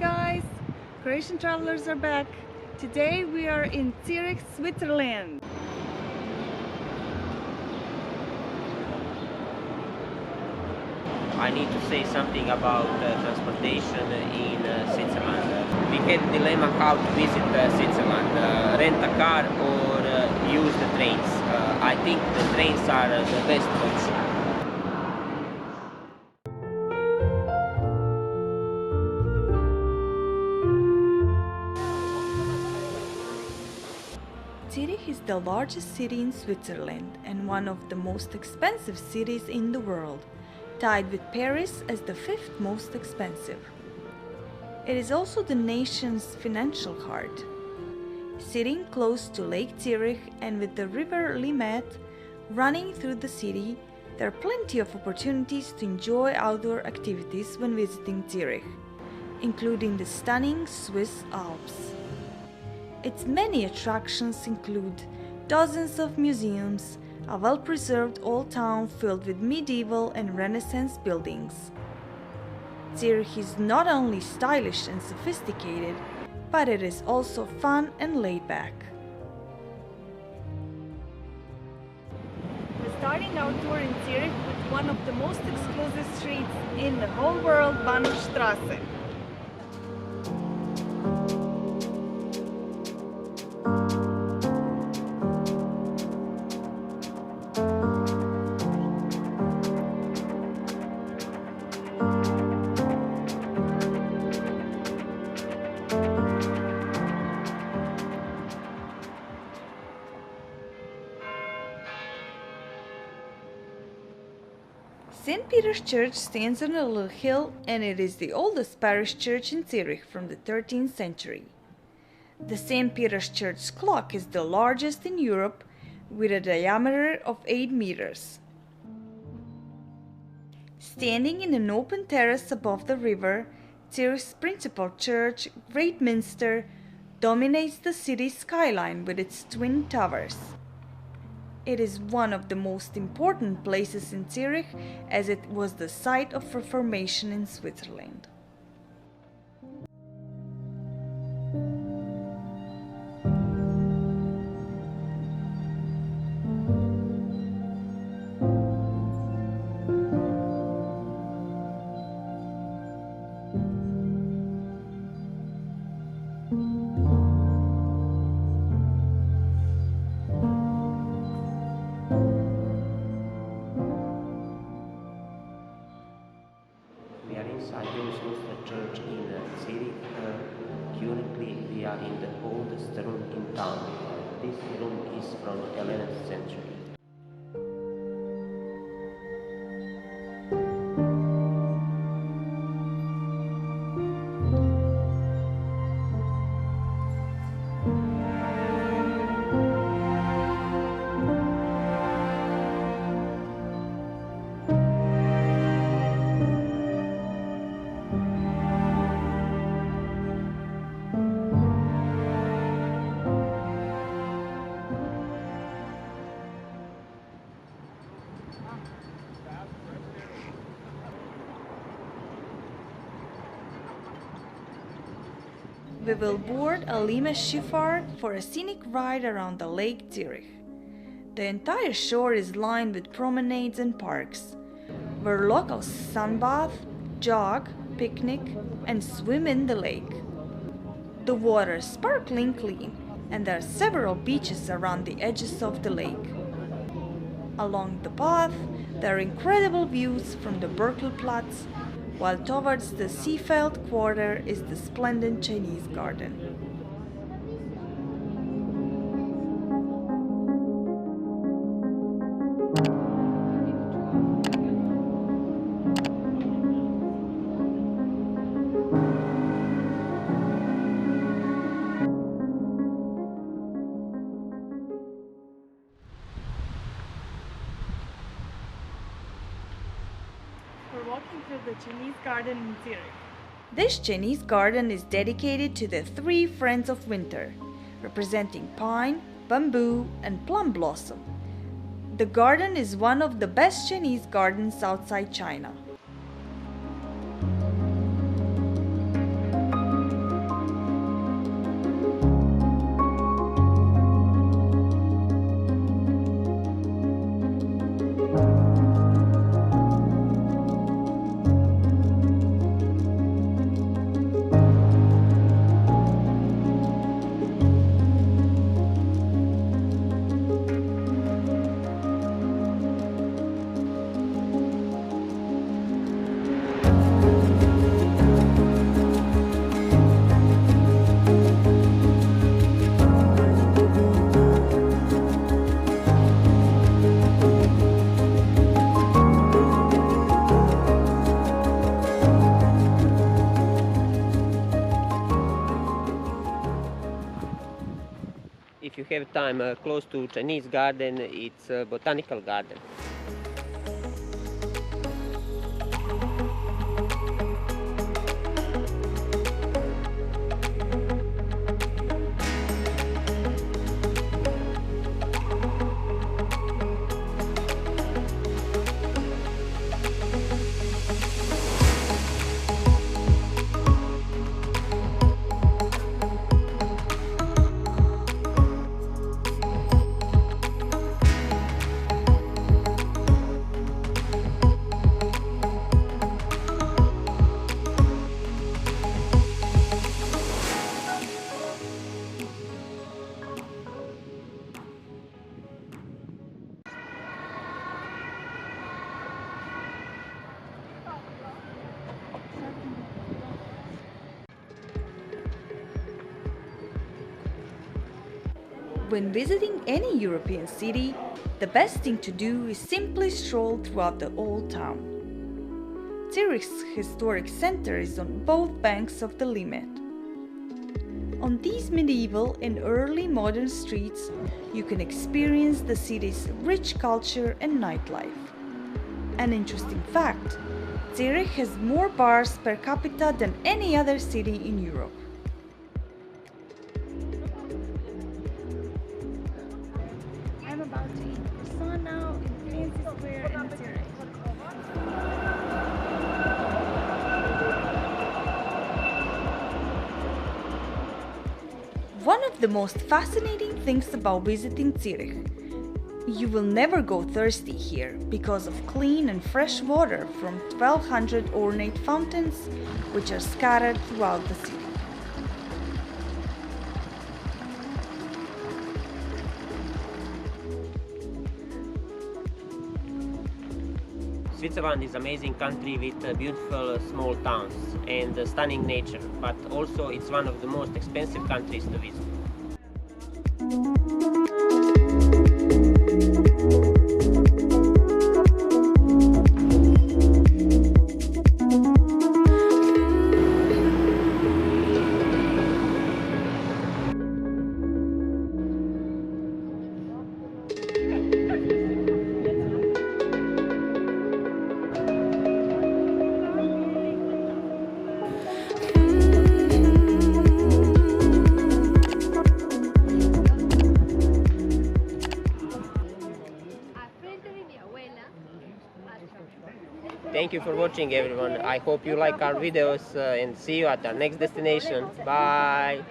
guys! Croatian travelers are back. Today we are in Zurich, Switzerland. I need to say something about transportation in Switzerland. We had a dilemma how to visit Switzerland, rent a car or use the trains. I think the trains are the best option. Zurich is the largest city in Switzerland and one of the most expensive cities in the world, tied with Paris as the fifth most expensive. It is also the nation's financial heart. Sitting close to Lake Zurich and with the river Limmat running through the city, there are plenty of opportunities to enjoy outdoor activities when visiting Zurich, including the stunning Swiss Alps. Its many attractions include dozens of museums, a well-preserved old town filled with medieval and Renaissance buildings. Zurich is not only stylish and sophisticated, but it is also fun and laid back. We're starting our tour in Zurich with one of the most exclusive streets in the whole world, Bahnhofstrasse. St. Peter's Church stands on a little hill, and it is the oldest parish church in Zurich from the 13th century. The St. Peter's Church clock is the largest in Europe, with a diameter of 8 meters. Standing in an open terrace above the river, Zurich's principal church, Great Minster, dominates the city's skyline with its twin towers. It is one of the most important places in Zurich, as it was the site of Reformation in Switzerland. Inside the Minster Church in Zurich. Currently we are in the oldest room in town. This room is from the 11th century. We will board a Limmat shipyard for a scenic ride around the Lake Zurich. The entire shore is lined with promenades and parks, where locals sunbathe, jog, picnic, and swim in the lake. The water is sparkling clean, and there are several beaches around the edges of the lake. Along the path, there are incredible views from the Berkelplatz, while towards the Seefeld Quarter is the splendid Chinese garden. We're walking through the Chinese garden in Zurich. This Chinese garden is dedicated to the three friends of winter, representing pine, bamboo, and plum blossom. The garden is one of the best Chinese gardens outside China. If you have time, close to Chinese garden, it's a botanical garden. When visiting any European city, the best thing to do is simply stroll throughout the old town. Zurich's historic center is on both banks of the Limmat. On these medieval and early modern streets, you can experience the city's rich culture and nightlife. An interesting fact, Zurich has more bars per capita than any other city in Europe. I'm about to eat croissant now in Fancy Square in Zurich. One of the most fascinating things about visiting Zurich, you will never go thirsty here because of clean and fresh water from 1200 ornate fountains which are scattered throughout the city. Switzerland is an amazing country with beautiful small towns and stunning nature, but also it's one of the most expensive countries to visit. Thank you for watching, everyone. I hope you like our videos and see you at our next destination. Bye!